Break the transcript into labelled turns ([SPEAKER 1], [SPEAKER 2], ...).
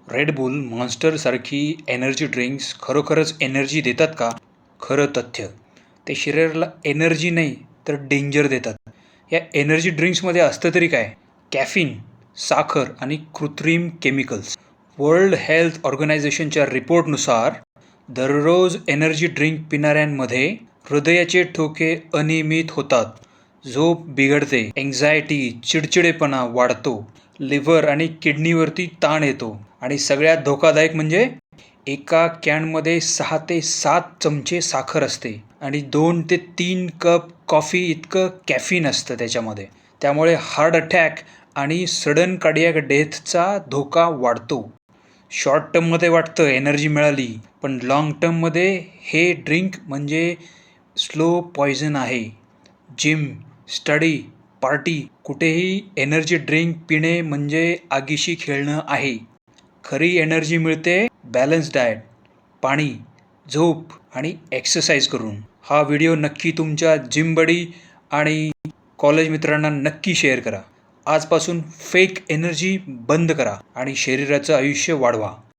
[SPEAKER 1] Red boule, monster सारखी energy drinks खरोखरच energy देतात का? खरं तथ्य, ते शरीराला एनर्जी नाही तर डेंजर देतात. या एनर्जी ड्रिंक्समध्ये असतं तरी काय? कॅफीन, साखर आणि कृत्रिम केमिकल्स. वर्ल्ड हेल्थ ऑर्गनायझेशनच्या रिपोर्टनुसार दररोज एनर्जी ड्रिंक पिणाऱ्यांमध्ये हृदयाचे ठोके अनियमित होतात, झोप बिघडते, एन्झायटी, चिडचिडेपणा वाढतो, लिव्हर आणि किडनीवरती ताण येतो आणि सगळ्यात धोकादायक म्हणजे एका कॅनमध्ये 6 ते 7 चमचे साखर असते आणि 2 ते 3 कप कॉफी इतकं कॅफीन असतं त्याच्यामध्ये. त्यामुळे हार्ट अटॅक आणि सडन कार्डियक डेथचा धोका वाढतो. शॉर्ट टर्ममध्ये वाटतं एनर्जी मिळाली, पण लाँग टर्ममध्ये हे ड्रिंक म्हणजे स्लो पॉयझन आहे. जिम, स्टडी, पार्टी कुठेही एनर्जी ड्रिंक पिणे म्हणजे आगीशी खेळणं आहे. खरी एनर्जी मिळते बॅलन्स डाएट, पाणी, झोप आणि एक्सरसाइज करून. हा व्हिडिओ नक्की तुमच्या जिम बडी आणि कॉलेज मित्रांना नक्की शेअर करा. आजपासून फेक एनर्जी बंद करा आणि शरीराचं आयुष्य वाढवा.